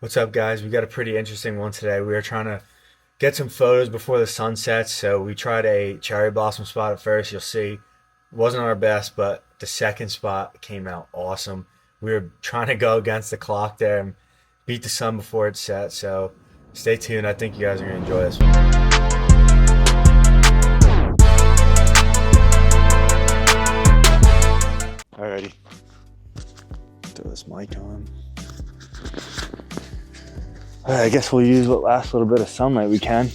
What's up, guys? We got a pretty interesting one today. We are trying to get some photos before the sun sets, so we tried a cherry blossom spot at first. You'll see it wasn't our best, but the second spot came out awesome. We were trying to go against the clock there and beat the sun before it set, so stay tuned. I think you guys are going to enjoy this one. Alrighty, throw this mic on. I guess we'll use what last little bit of sunlight we can.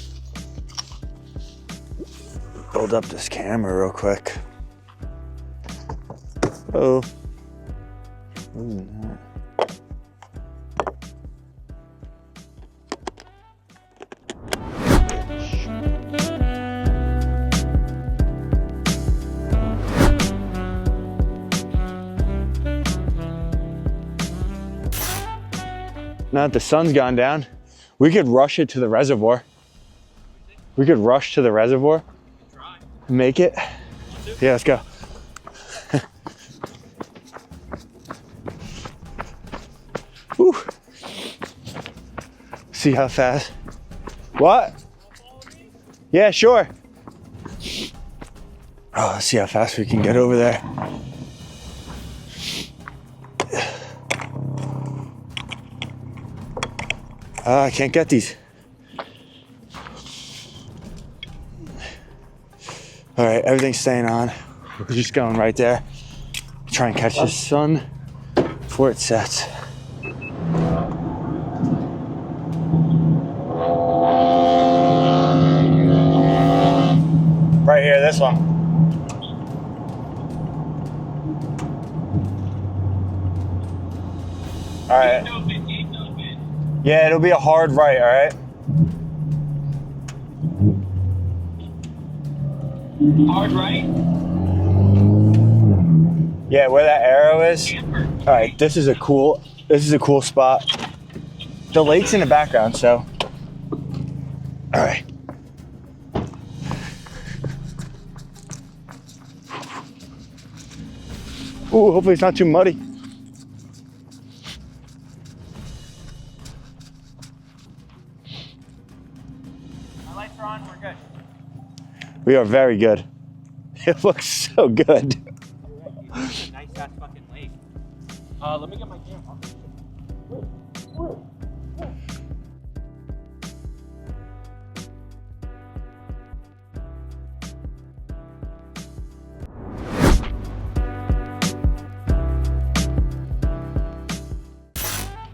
Build up this camera real quick. Oh. Now that the sun's gone down, we could rush it to the reservoir. We could rush to the reservoir. Try. Make it. Yeah, let's go. Woo. See how fast. What? Yeah, sure. Oh, let's see how fast we can get over there. I can't get these. All right, everything's staying on. We're just going right there. Try and catch the sun before it sets. Right here, this one. All right. Yeah, it'll be a hard right, all right? Hard right? Yeah, where that arrow is. All right, this is a cool spot. The lake's in the background, so. All right. Ooh, hopefully it's not too muddy. On, we're good. We are very good. It looks so good. Nice ass fucking lake. Let me get my camera.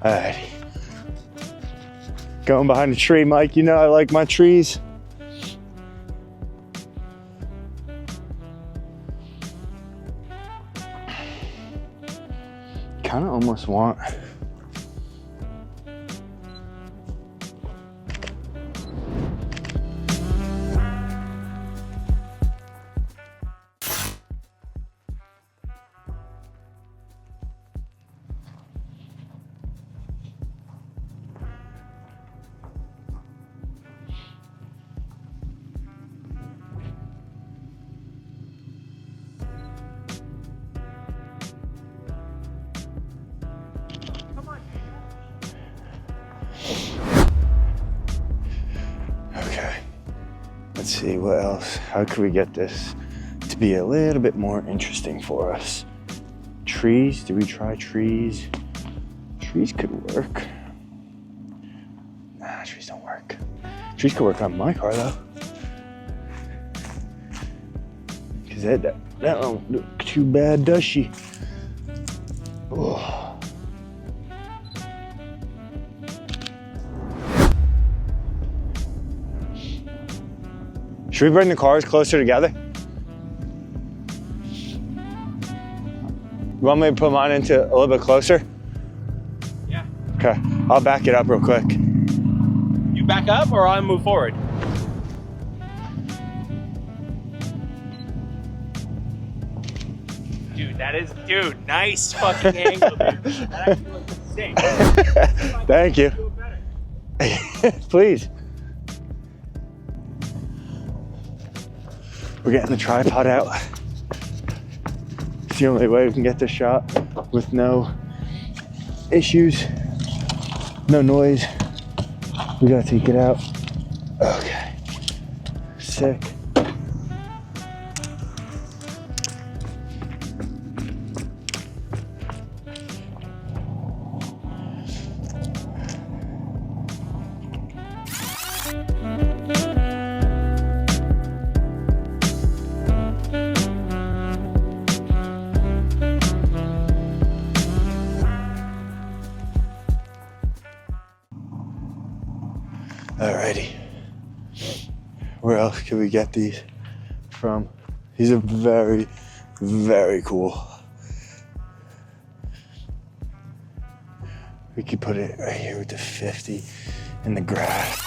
Alrighty. Going behind the tree, Mike. You know I like my trees. Kind of almost want Let's see what else. How can we get this to be a little bit more interesting for us? Trees, do we try trees? Trees could work. Nah, trees don't work. Trees could work on my car though. Cause that don't look too bad, does she? Oh. Should we bring the cars closer together? You want me to put mine into a little bit closer? Yeah. Okay, I'll back it up real quick. You back up or I'll move forward? Dude, nice fucking angle, dude. That actually looks sick. Thank you. Please. We're getting the tripod out. It's the only way we can get this shot with no issues. No noise. We gotta take it out. Okay. Sick. Alrighty. Where else can we get these from? These are very, very cool. We could put it right here with the 50 in the grass.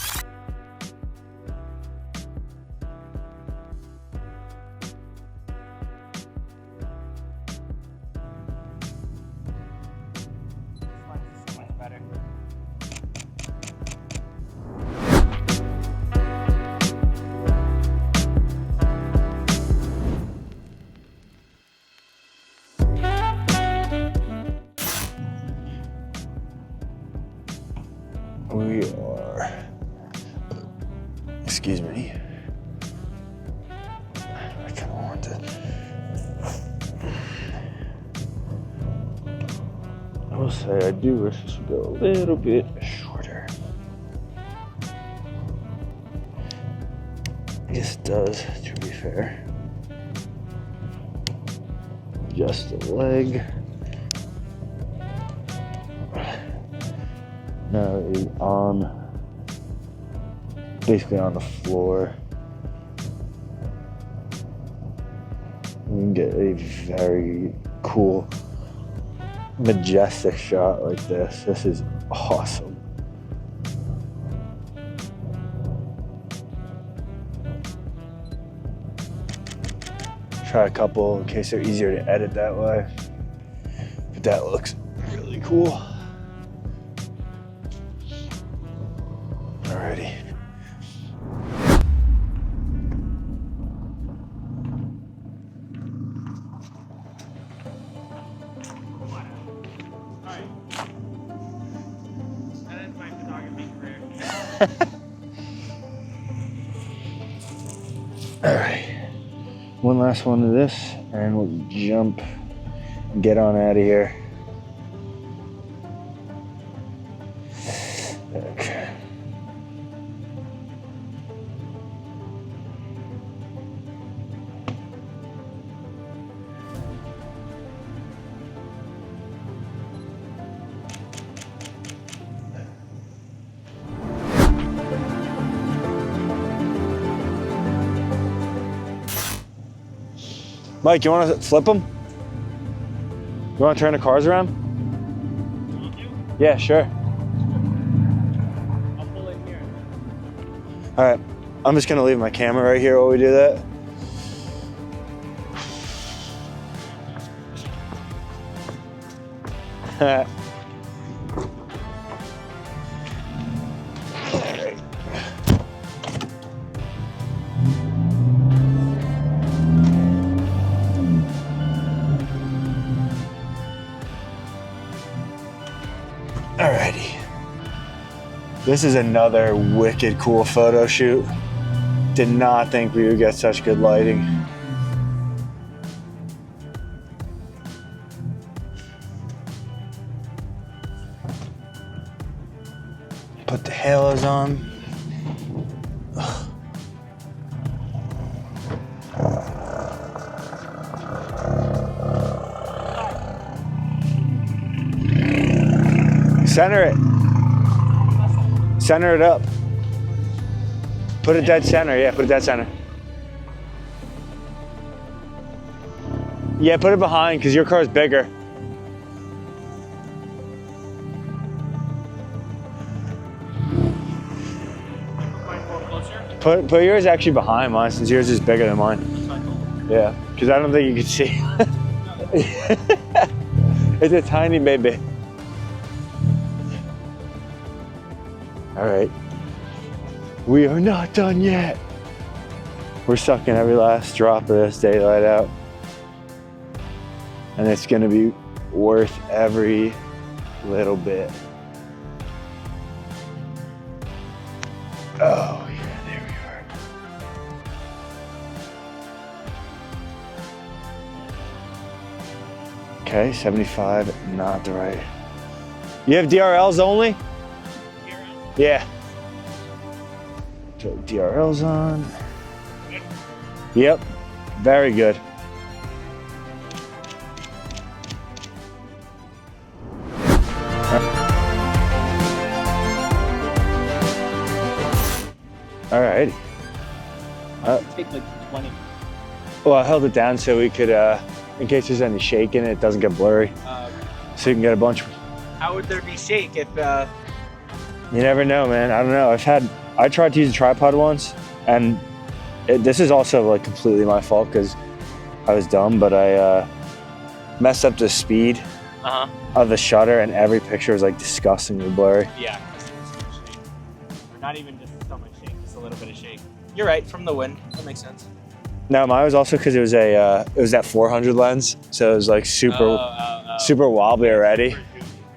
We are, excuse me. I kind of want to. I will say I do wish this would go a little bit shorter. This does, to be fair. Just a leg. Now it is on, basically on the floor. We can get a very cool, majestic shot like this. This is awesome. Try a couple in case they're easier to edit that way. But that looks really cool. Alrighty. Alright. One last one of this and we'll jump and get on out of here. Okay. Mike, you want to flip them? You want to turn the cars around? Yeah, sure. I'll pull in here. All right, I'm just gonna leave my camera right here while we do that. Alrighty. This is another wicked cool photo shoot. Did not think we would get such good lighting. Put the halos on. Center it. Center it up. Put it dead center. Yeah, put it dead center. Yeah, put it behind because your car's bigger. Put yours actually behind mine since yours is bigger than mine. Yeah, because I don't think you can see. It's a tiny baby. All right, we are not done yet. We're sucking every last drop of this daylight out. And it's gonna be worth every little bit. Oh, yeah, there we are. Okay, 75, not the right. You have DRLs only? Yeah. Put DRLs on. Yep, very good. Alrighty. Take like 20. Well, I held it down so we could, in case there's any shaking, it doesn't get blurry. So you can get a bunch. How would there be shake if? You never know, man. I don't know. I tried to use a tripod once, and this is also like completely my fault because I was dumb, but I messed up the speed of the shutter, and every picture was like disgustingly blurry. Yeah. Or not even just so much shake, just a little bit of shake. You're right, from the wind. That makes sense. No, mine was also because it was that 400 lens, so it was like super wobbly already.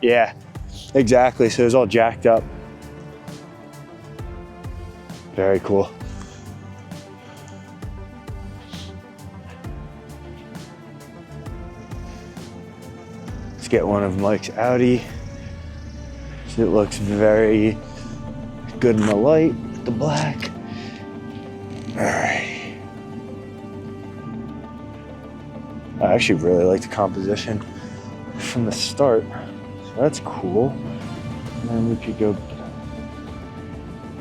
Yeah, exactly. So it was all jacked up. Very cool. Let's get one of Mike's Audi. So it looks very good in the light, with the black. All right. I actually really like the composition from the start. So that's cool. And then we could go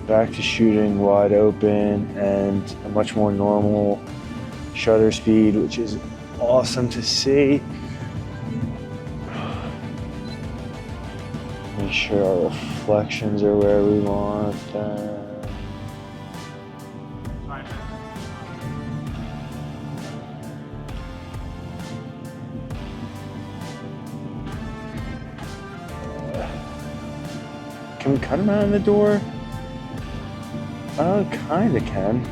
back to shooting wide open and a much more normal shutter speed, which is awesome to see. Make sure our reflections are where we want them. Can we cut them out in the door? Kinda can.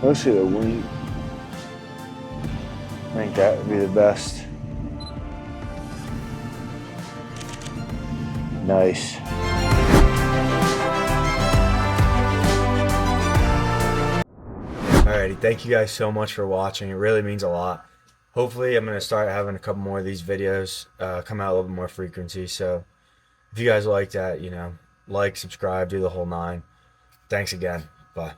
Mostly the wing. I think that would be the best. Nice. Alrighty, thank you guys so much for watching. It really means a lot. Hopefully I'm going to start having a couple more of these videos come out a little bit more frequency. So if you guys like that, like, subscribe, do the whole nine. Thanks again. Bye.